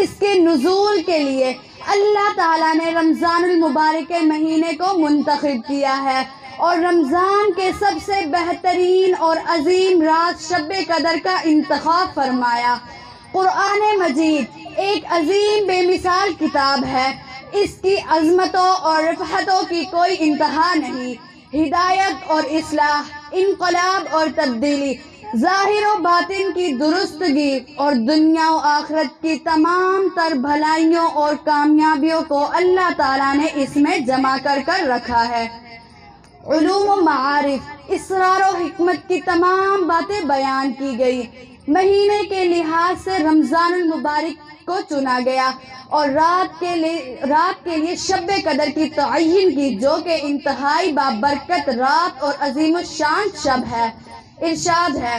اس کے نزول کے لیے اللہ تعالیٰ نے رمضان المبارک کے مہینے کو منتخب کیا ہے اور رمضان کے سب سے بہترین اور عظیم رات شب قدر کا انتخاب فرمایا۔ قرآن مجید ایک عظیم بے مثال کتاب ہے، اس کی عظمتوں اور رفعتوں کی کوئی انتہا نہیں۔ ہدایت اور اصلاح، انقلاب اور تبدیلی، ظاہر و باطن کی درستگی اور دنیا و آخرت کی تمام تر بھلائیوں اور کامیابیوں کو اللہ تعالیٰ نے اس میں جمع کر رکھا ہے۔ علوم و معارف، اسرار و حکمت کی تمام باتیں بیان کی گئی۔ مہینے کے لحاظ سے رمضان المبارک کو چنا گیا اور رات کے لیے شب قدر کی تعین کی، جو کہ انتہائی بابرکت رات اور عظیم الشان شب ہے۔ ارشاد ہے،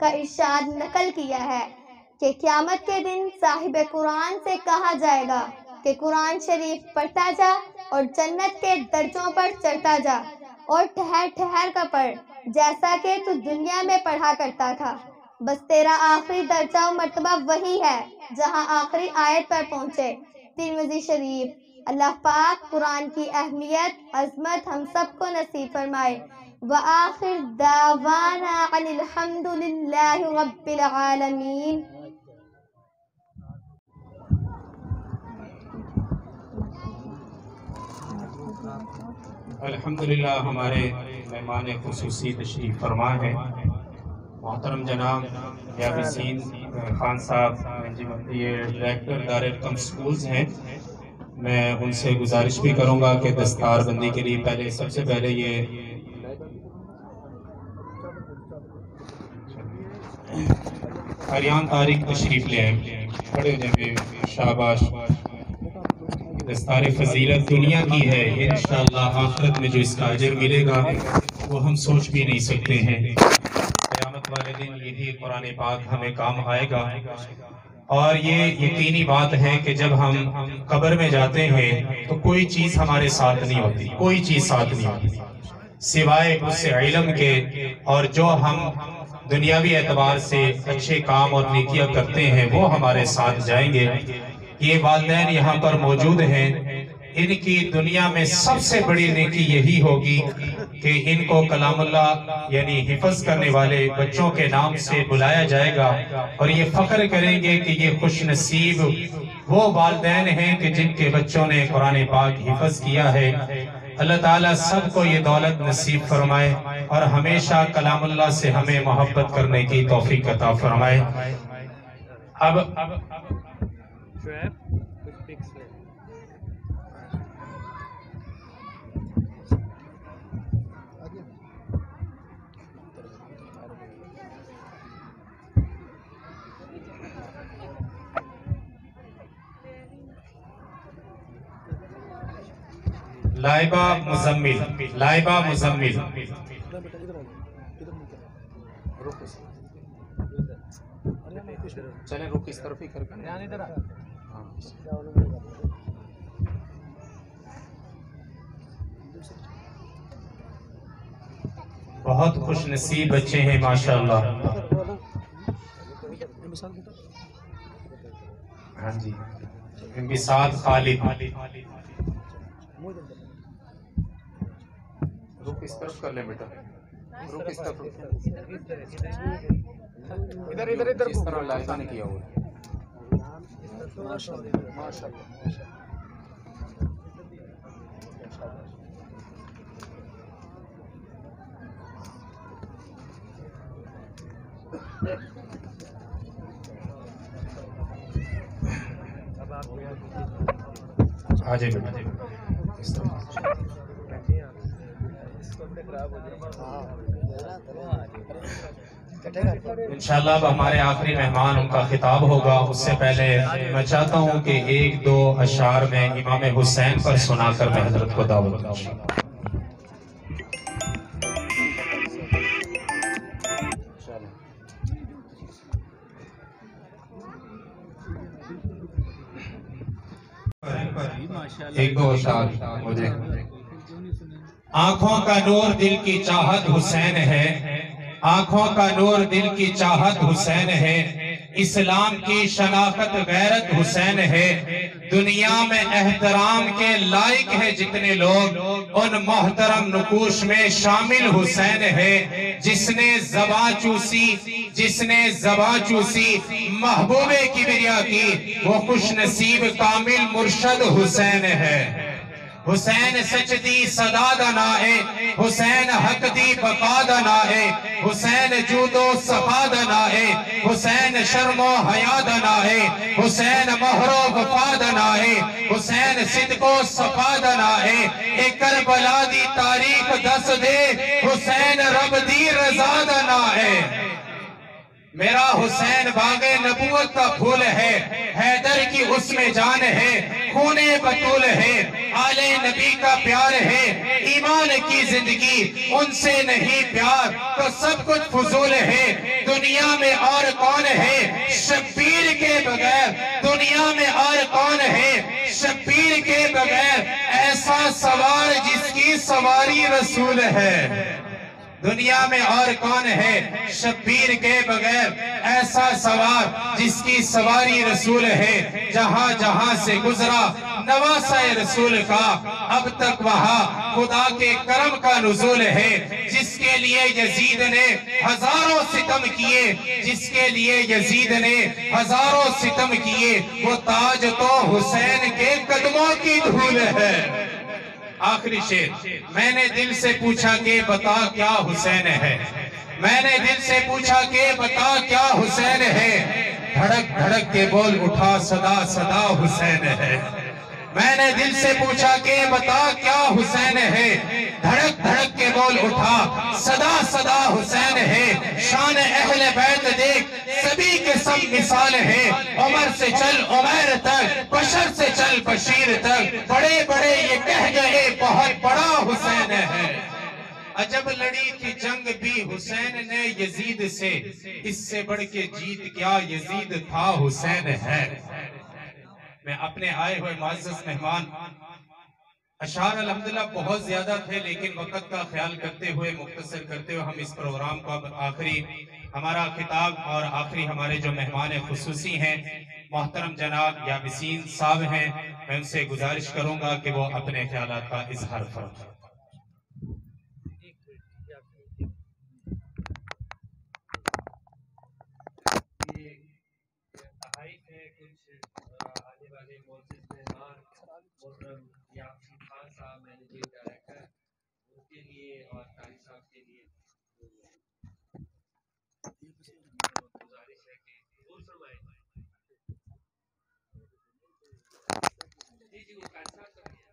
کا ارشاد نقل کیا ہے کہ قیامت کے دن صاحب قرآن سے کہا جائے گا کہ قرآن شریف پڑھتا جا اور جنت کے درجوں پر چڑھتا جا اور ٹھہر ٹھہر کر پڑھ جیسا کہ تو دنیا میں پڑھا کرتا تھا، بس تیرا آخری درجہ و مرتبہ وہی ہے جہاں آخری آیت پر پہنچے۔ ترمذی شریف۔ اللہ پاک قرآن کی اہمیت، عظمت ہم سب کو نصیب فرمائے۔ وآخر دعوانا ان الحمد للہ رب العالمین۔ الحمدللہ ہمارے مہمان خصوصی تشریف فرما ہیں محترم جناب یاسین خان صاحب، یہ ڈائریکٹر دارالحکم سکولز ہیں۔ میں ان سے گزارش بھی کروں گا کہ دستار بندی کے لیے سب سے پہلے یہ اریان طارق تشریف لے آئیں، کھڑے ہو جائیں۔ شاباش، دستار فضیلت دنیا کی ہے، انشاءاللہ آخرت میں جو اس کا اجر ملے گا وہ ہم سوچ بھی نہیں سکتے ہیں۔ قیامت والے دن یہی قرآن پاک ہمیں کام آئے گا، اور یہ یقینی بات ہے کہ جب ہم قبر میں جاتے ہیں تو کوئی چیز ہمارے ساتھ نہیں ہوتی، کوئی چیز ساتھ نہیں ہوتی سوائے اس علم کے، اور جو ہم دنیاوی اعتبار سے اچھے کام اور نیکیاں کرتے ہیں وہ ہمارے ساتھ جائیں گے۔ یہ والدین یہاں پر موجود ہیں، ان کی دنیا میں سب سے بڑی نیکی یہی ہوگی کہ ان کو کلام اللہ یعنی حفظ کرنے والے بچوں کے نام سے بلایا جائے گا، اور یہ فخر کریں گے کہ یہ خوش نصیب وہ والدین ہیں کہ جن کے بچوں نے قرآن پاک حفظ کیا ہے۔ اللہ تعالیٰ سب کو یہ دولت نصیب فرمائے اور ہمیشہ کلام اللہ سے ہمیں محبت کرنے کی توفیق عطا فرمائے۔ اب لائبہ مزمل، لائبہ مزمل، چلیں رک اس طرف ہی کر کے بہت خوش نصیب بچے ہیں ماشاءاللہ۔ ہاں جی، انبساط خالد، رک اس طرف کر لیں بیٹا، رک اس طرف، ادھر ادھر ادھر اس طرح لائبہ نے کیا ہوا ہے۔ آجائے بیٹا اس طرح۔ انشاءاللہ اب ہمارے آخری مہمان ان کا خطاب ہوگا، اس سے پہلے میں چاہتا ہوں کہ ایک دو اشعار میں امام حسین پر سنا کر میں حضرت کو دعوت دوں۔ ایک دو اشعار مجھے۔ آنکھوں کا نور دل کی چاہت حسین ہے، آنکھوں کا نور دل کی چاہت حسین ہے، اسلام کی شناخت غیرت حسین ہے، دنیا میں احترام کے لائق ہے جتنے لوگ ان محترم نقوش میں شامل حسین ہے، جس نے زباں چوسی محبوب کبریا کی وہ خوش نصیب کامل مرشد حسین ہے۔ حسین سچ دی صدا دا نا ہے، حسین حق دی بقا دا نا ہے، حسین جود و صفا دا نا ہے، حسین شرم و حیا دا نا ہے، حسین مہر و وفا دا نا ہے، حسین صدق و صفا دا نا ہے، ایک کربلا دی تاریخ دس دے، حسین رب دی رضا دا نا ہے۔ میرا حسین باغ نبوت کا پھول ہے، حیدر کی اس میں جان ہے، خون بطول ہے، آل نبی کا پیار ہے، ایمان کی زندگی، ان سے نہیں پیار تو سب کچھ فضول ہے۔ دنیا میں اور کون ہے شبیر کے بغیر، دنیا میں اور کون ہے شبیر کے بغیر، ایسا سوار جس کی سواری رسول ہے۔ دنیا میں اور کون ہے شبیر کے بغیر، ایسا سوار جس کی سواری رسول ہے۔ جہاں جہاں سے گزرا نواسہ رسول کا، اب تک وہاں خدا کے کرم کا نزول ہے۔ جس کے لیے یزید نے ہزاروں ستم کیے، جس کے لیے یزید نے ہزاروں ستم کیے، وہ تاج تو حسین کے قدموں کی دھول ہے۔ آخری شعر، میں نے دل سے پوچھا کہ بتا کیا حسین ہے، میں نے دل سے پوچھا کہ بتا کیا حسین ہے، دھڑک دھڑک کے بول اٹھا صدا صدا حسین ہے۔ میں نے دل سے پوچھا کہ بتا کیا حسین ہے، دھڑک دھڑک کے بول اٹھا صدا صدا حسین ہے۔ شان اہل بیت دیکھ سبھی کے سب مثال ہے، عمر سے چل عمیر تک، بشر سے چل بشیر تک، بڑے بڑے یہ کہہ گئے بہت بڑا حسین ہے۔ عجب لڑی تھی جنگ بھی حسین نے یزید سے، اس سے بڑھ کے جیت کیا یزید تھا حسین ہے۔ میں اپنے آئے ہوئے معزز مہمان، اشعار الحمدللہ بہت زیادہ تھے، لیکن وقت کا خیال کرتے ہوئے مختصر کرتے ہوئے ہم اس پروگرام کو اب آخری ہمارا خطاب اور آخری ہمارے جو مہمان خصوصی ہیں محترم جناب یابسین صاحب ہیں، میں ان سے گزارش کروں گا کہ وہ اپنے خیالات کا اظہار فرمائیں۔ آنے والے معزز مہمان محترم یابسین خان صاحب مینیجنگ ڈائریکٹر، ان کے لیے اور قاری صاحب کے لیے گزارش ہے کہ ضرور فرمائیں۔ جی وہ قاری صاحب کر دیں،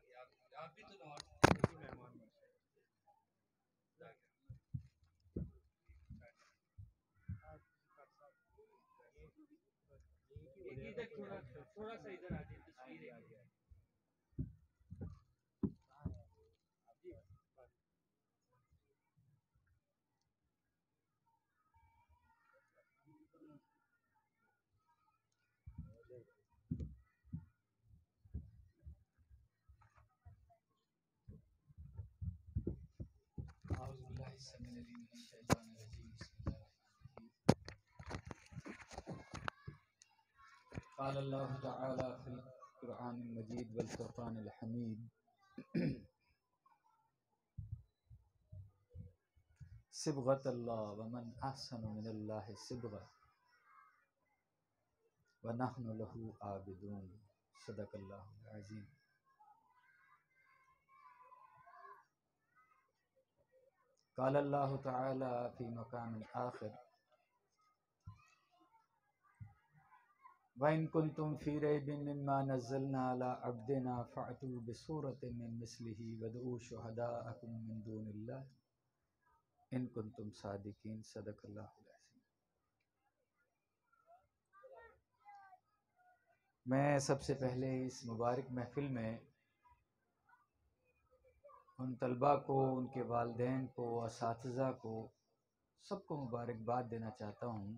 آپ بھی تو لاہور مہمان ادھر تھوڑا سا ادھر آ جائیں، تصویر آ جائے۔ قال الله تعالى في القرآن المجيد والفرقان الحميد صبغة الله ومن أحسن من الله صبغة ونحن له عابدون صدق الله العظيم۔ قال الله تعالى في مقام آخر وَإِن كُنتُمْ فِي رَيْبٍ مِّمَّا نَزَّلْنَا عَلَىٰ عَبْدِنَا فَأْتُوا بِسُورَةٍ مِّن مِّثْلِهِ وَادْعُوا شُهَدَاءَكُم مِّن دُونِ اللَّهِ إِن كُنتُمْ صَادِقِينَ صدق اللہ العظیم۔ میں سب سے پہلے اس مبارک محفل میں ان طلباء کو، ان کے والدین کو، اساتذہ کو، سب کو مبارکباد دینا چاہتا ہوں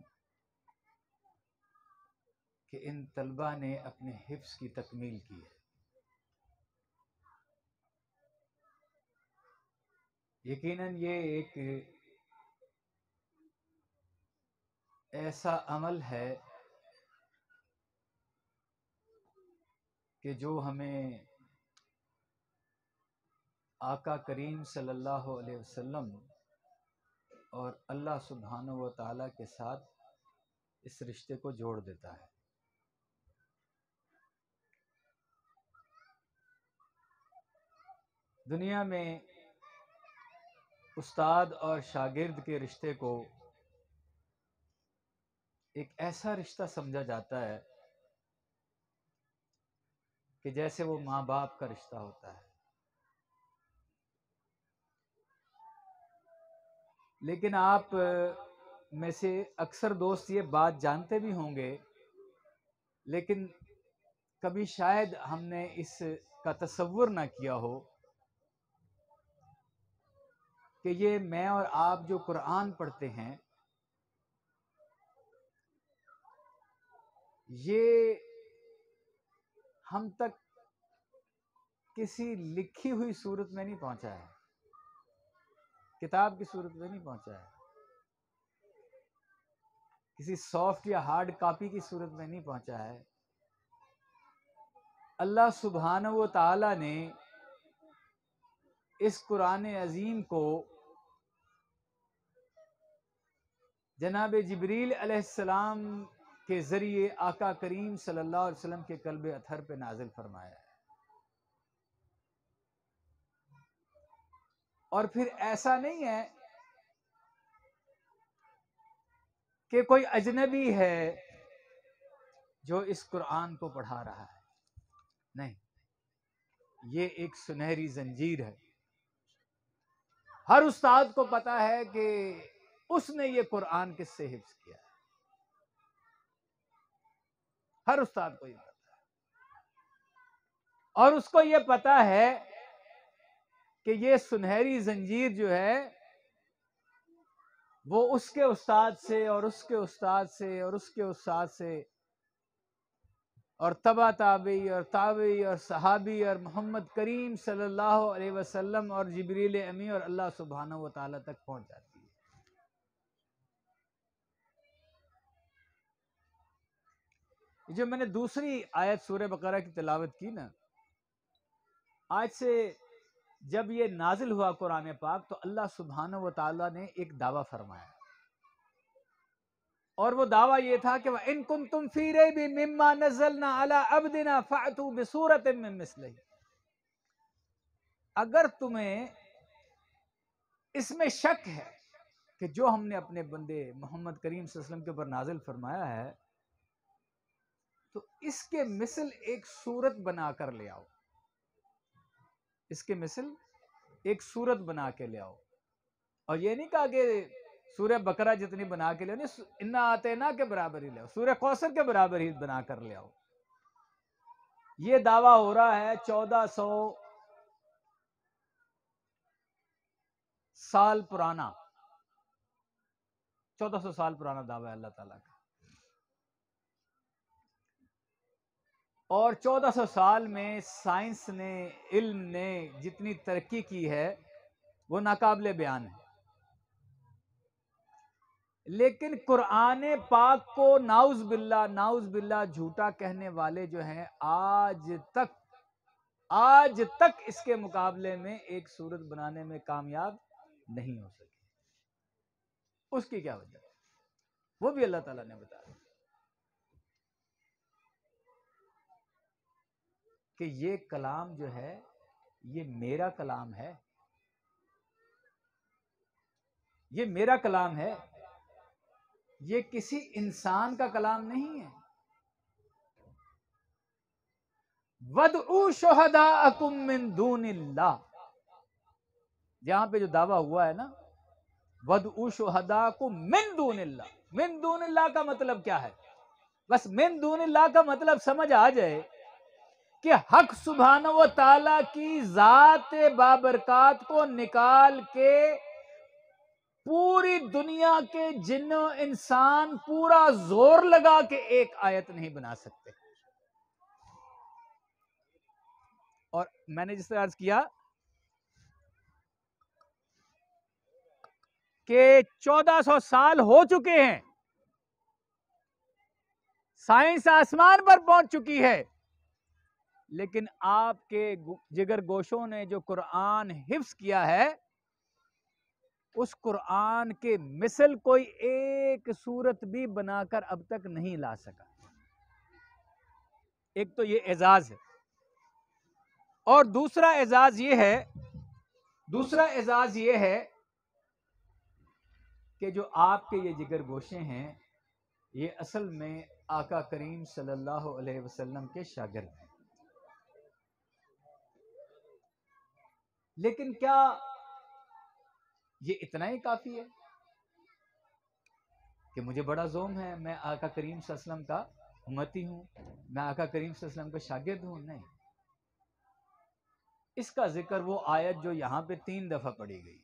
کہ ان طلباء نے اپنے حفظ کی تکمیل کی ہے۔ یقیناً یہ ایک ایسا عمل ہے کہ جو ہمیں آقا کریم صلی اللہ علیہ وسلم اور اللہ سبحانہ و تعالیٰ کے ساتھ اس رشتے کو جوڑ دیتا ہے۔ دنیا میں استاد اور شاگرد کے رشتے کو ایک ایسا رشتہ سمجھا جاتا ہے کہ جیسے وہ ماں باپ کا رشتہ ہوتا ہے، لیکن آپ میں سے اکثر دوست یہ بات جانتے بھی ہوں گے، لیکن کبھی شاید ہم نے اس کا تصور نہ کیا ہو کہ یہ میں اور آپ جو قرآن پڑھتے ہیں یہ ہم تک کسی لکھی ہوئی صورت میں نہیں پہنچا ہے، کتاب کی صورت میں نہیں پہنچا ہے، کسی سافٹ یا ہارڈ کاپی کی صورت میں نہیں پہنچا ہے۔ اللہ سبحانہ و تعالی نے اس قرآن عظیم کو جناب جبریل علیہ السلام کے ذریعے آقا کریم صلی اللہ علیہ وسلم کے قلب اطہر پہ نازل فرمایا ہے، اور پھر ایسا نہیں ہے کہ کوئی اجنبی ہے جو اس قرآن کو پڑھا رہا ہے، نہیں، یہ ایک سنہری زنجیر ہے۔ ہر استاد کو پتا ہے کہ اس نے یہ قرآن کس سے حفظ کیا ہے، ہر استاد کو یہ پتا ہے، اور اس کو یہ پتا ہے کہ یہ سنہری زنجیر جو ہے وہ اس کے استاد سے اور اس کے استاد سے اور اس کے استاد سے اور تبع تابعی اور تابعی اور صحابی اور محمد کریم صلی اللہ علیہ وسلم اور جبریل امی اور اللہ سبحانہ و تعالی تک پہنچ جاتی ہے۔ جو میں نے دوسری آیت سورہ بقرہ کی تلاوت کی نا، آج سے جب یہ نازل ہوا قرآن پاک تو اللہ سبحانہ و تعالی نے ایک دعویٰ فرمایا، اور وہ دعویٰ یہ تھا کہ وَإِن كُنتُمْ فِي رَيْبٍ مِّمَّا نَزَّلْنَا عَلَىٰ عَبْدِنَا فَأْتُوا بِسُورَةٍ مِّن مِّثْلِهِ، اگر تمہیں اس میں شک ہے کہ جو ہم نے اپنے بندے محمد کریم صلی اللہ علیہ وسلم کے اوپر نازل فرمایا ہے تو اس کے مثل ایک صورت بنا کر لے آؤ، اس کے مثل ایک صورت بنا کے لے آؤ۔ اور یہ نہیں کہا کہ سورہ بقرہ جتنی بنا کے لے آؤ، نہیں، انا آتینا کے برابر ہی لے آؤ، سورہ کوثر کے برابر ہی بنا کر لے آؤ۔ یہ دعویٰ ہو رہا ہے 1400 سال پرانا، 1400 سال پرانا دعویٰ ہے اللہ تعالیٰ کا، اور 1400 سال میں سائنس نے، علم نے جتنی ترقی کی ہے وہ ناقابل بیان ہے، لیکن قرآن پاک کو نعوذ باللہ جھوٹا کہنے والے جو ہیں آج تک اس کے مقابلے میں ایک صورت بنانے میں کامیاب نہیں ہو سکے۔ اس کی کیا وجہ ہے وہ بھی اللہ تعالیٰ نے بتایا کہ یہ کلام جو ہے یہ میرا کلام ہے، یہ میرا کلام ہے، یہ کسی انسان کا کلام نہیں ہے۔ وَادْعُوا شُهَدَاءَكُم مِّن دُونِ اللَّهِ، یہاں پہ جو دعویٰ ہوا ہے نا، وَادْعُوا شُهَدَاءَكُم مِّن دُونِ اللَّهِ، من دون اللہ کا مطلب کیا ہے؟ بس من دون اللہ کا مطلب سمجھ آ جائے کہ حق سبحانہ و تعالی کی ذات بابرکات کو نکال کے پوری دنیا کے جن و انسان پورا زور لگا کے ایک آیت نہیں بنا سکتے۔ اور میں نے جس طرح عرض کیا کہ 1400 سال ہو چکے ہیں، سائنس آسمان پر پہنچ چکی ہے، لیکن آپ کے جگر گوشوں نے جو قرآن حفظ کیا ہے اس قرآن کے مثل کوئی ایک صورت بھی بنا کر اب تک نہیں لا سکا۔ ایک تو یہ اعزاز ہے، اور دوسرا اعزاز یہ ہے کہ جو آپ کے یہ جگر گوشے ہیں یہ اصل میں آقا کریم صلی اللہ علیہ وسلم کے شاگرد ہیں۔ لیکن کیا یہ اتنا ہی کافی ہے کہ مجھے بڑا زوم ہے، میں آقا کریم صلی اللہ علیہ وسلم کا امتی ہوں، میں آقا کریم صلی اللہ علیہ وسلم کا شاگرد ہوں؟ نہیں، اس کا ذکر وہ آیت جو یہاں پہ 3 دفعہ پڑھی گئی ہے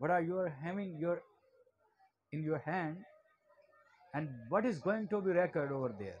What are you having in your hand and what is going to be recorded over there?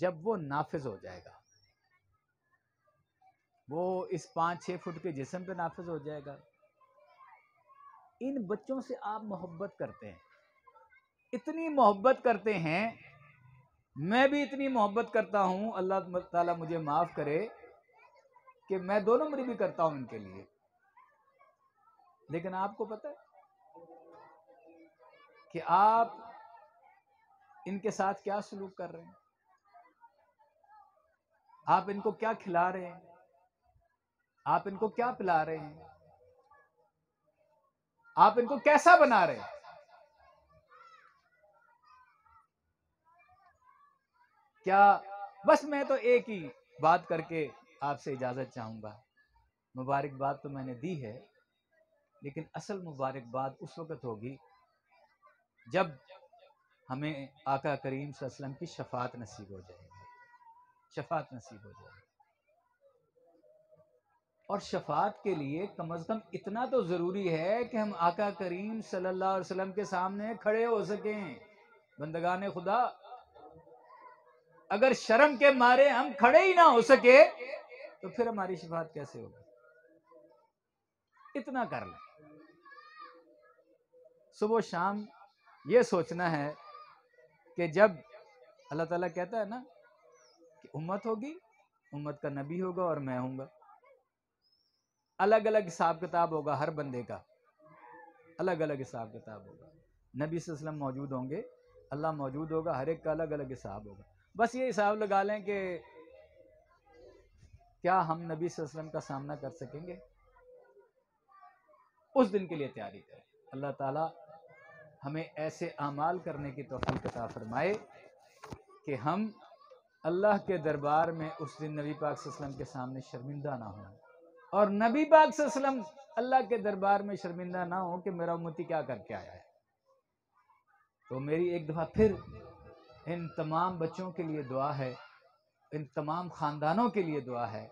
جب وہ نافذ ہو جائے گا، وہ اس 5-6 فٹ کے جسم پہ نافذ ہو جائے گا۔ ان بچوں سے آپ محبت کرتے ہیں، اتنی محبت کرتے ہیں، میں بھی اتنی محبت کرتا ہوں، اللہ تعالیٰ مجھے معاف کرے کہ میں 2 نمبری بھی کرتا ہوں ان کے لیے۔ لیکن آپ کو پتہ ہے کہ آپ ان کے ساتھ کیا سلوک کر رہے ہیں، آپ ان کو کیا کھلا رہے ہیں، آپ ان کو کیا پلا رہے ہیں، آپ ان کو کیسا بنا رہے ہیں۔ کیا بس میں تو ایک ہی بات کر کے آپ سے اجازت چاہوں گا، مبارکباد تو میں نے دی ہے، لیکن اصل مبارکباد اس وقت ہوگی جب ہمیں آقا کریم صلی اللہ علیہ وسلم کی شفاعت نصیب ہو جائے گی، شفاعت نصیب ہو جائے گی۔ اور شفاعت کے لیے کم از کم اتنا تو ضروری ہے کہ ہم آقا کریم صلی اللہ علیہ وسلم کے سامنے کھڑے ہو سکیں۔ بندگان خدا، اگر شرم کے مارے ہم کھڑے ہی نہ ہو سکے تو پھر ہماری شفاعت کیسے ہوگی؟ اتنا کر لیں، صبح و شام یہ سوچنا ہے کہ جب اللہ تعالیٰ کہتا ہے نا کہ امت ہوگی، امت کا نبی ہوگا اور میں ہوں گا، الگ الگ حساب کتاب ہوگا، ہر بندے کا الگ الگ حساب کتاب ہوگا۔ نبی صلی اللہ علیہ وسلم موجود ہوں گے، اللہ موجود ہوگا، ہر ایک کا الگ الگ حساب ہوگا۔ بس یہ حساب لگا لیں کہ کیا ہم نبی صلی اللہ علیہ وسلم کا سامنا کر سکیں گے؟ اس دن کے لیے تیاری کریں۔ اللہ تعالیٰ ہمیں ایسے اعمال کرنے کی توفیق عطا فرمائے کہ ہم اللہ کے دربار میں اس دن نبی پاک صلی اللہ علیہ وسلم کے سامنے شرمندہ نہ ہوں، اور نبی پاک صلی اللہ علیہ وسلم اللہ کے دربار میں شرمندہ نہ ہوں کہ میرا امتی کیا کر کے آیا ہے۔ تو میری ایک دفعہ پھر ان تمام بچوں کے لیے دعا ہے، ان تمام خاندانوں کے لیے دعا ہے،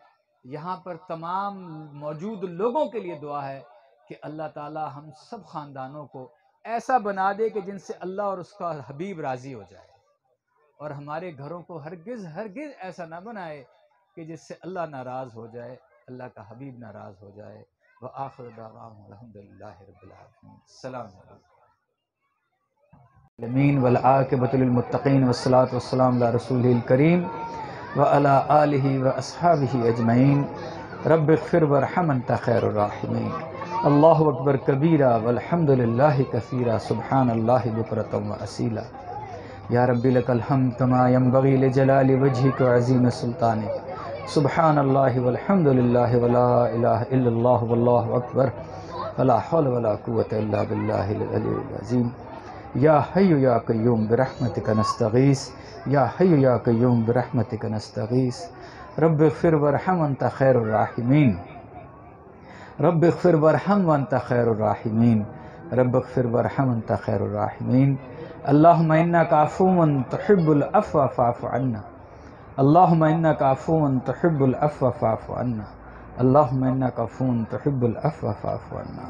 یہاں پر تمام موجود لوگوں کے لیے دعا ہے کہ اللہ تعالی ہم سب خاندانوں کو ایسا بنا دے کہ جن سے اللہ اور اس کا حبیب راضی ہو جائے، اور ہمارے گھروں کو ہرگز ایسا نہ بنائے کہ جس سے اللہ ناراض ہو جائے، اللہ کا حبیب ناراض ہو جائے۔ وآخر دعوانا الحمدللہ رب العالمین۔ السلام علیکم والعاقبۃ للمتقین والصلاۃ والسلام علی رسولہ الکریم وعلی آلہ واصحابہ اجمعین۔ رب اغفر وارحم انت خیر الراحمین۔ اللہ اکبر کبیرہ والحمد للہ کثیرہ سبحان اللہ بکرۃ واصیلا۔ یا رب لک الحمد کما ینبغی لجلال وجہک وعظیم سلطانک۔ سبحان اللہ والحمد للہ ولا الہ الا اللہ واللہ اکبر ولا حول ولا قوة الا باللہ العلی العظیم۔ یا حی یا قیوم برحمتک نستغیث، یا حی یا قیوم برحمتک نستغیث۔ رب اغفر وارحم وانت خیر الراحمین، رب اغفر وارحم وانت خیر الراحمین، رب اغفر وارحم وانت خیر الراحمین۔ اللہم انک عفو تحب العفو فاعف عنا، اللہم انک عفو تحب العفو فاعف عنا، اللہم انک عفو تحب العفو فاعف عنا۔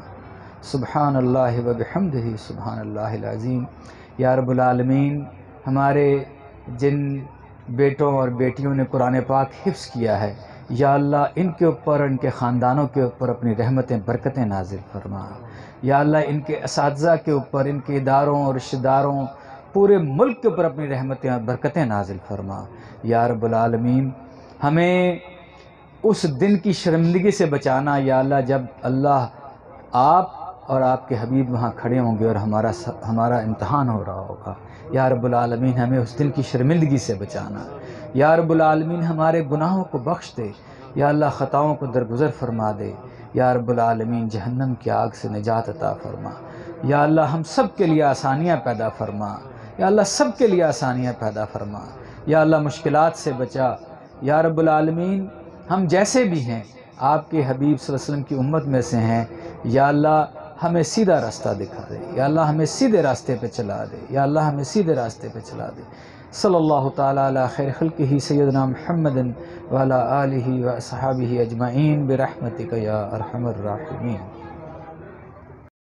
سبحان اللہ وبحمدہ سبحان اللہ العظیم۔ یا رب العالمین، ہمارے جن بیٹوں اور بیٹیوں نے قرآن پاک حفظ کیا ہے، یا اللہ ان کے اوپر، ان کے خاندانوں کے اوپر اپنی رحمتیں برکتیں نازل فرما۔ یا اللہ ان کے اساتذہ کے اوپر، ان کے اداروں اور رشتہ داروں، پورے ملک کے اوپر اپنی رحمتیں اور برکتیں نازل فرما۔ یا رب العالمین، ہمیں اس دن کی شرمندگی سے بچانا یا اللہ، جب اللہ آپ اور آپ کے حبیب وہاں کھڑے ہوں گے اور ہمارا امتحان ہو رہا ہوگا۔ یا رب العالمین، ہمیں اس دن کی شرمندگی سے بچانا۔ یا رب العالمین، ہمارے گناہوں کو بخش دے، یا اللہ خطاؤں کو درگزر فرما دے۔ یا رب العالمین، جہنم کی آگ سے نجات عطا فرما۔ یا اللہ ہم سب کے لیے آسانیاں پیدا فرما، یا اللہ سب کے لیے آسانیاں پیدا فرما۔ یا اللہ مشکلات سے بچا۔ یا رب العالمین، ہم جیسے بھی ہیں آپ کے حبیب صلی اللہ علیہ وسلم کی امت میں سے ہیں، یا اللہ ہمیں سیدھا راستہ دکھا دے، یا اللہ ہمیں سیدھے راستے پہ چلا دے، یا اللہ ہمیں سیدھے راستے پہ چلا دے۔ صلی اللہ تعالیٰ علی خیر خلقہ سیدنا محمد وعلی آلہ و اصحابہ اجمعین برحمتک یا ارحم الراحمین۔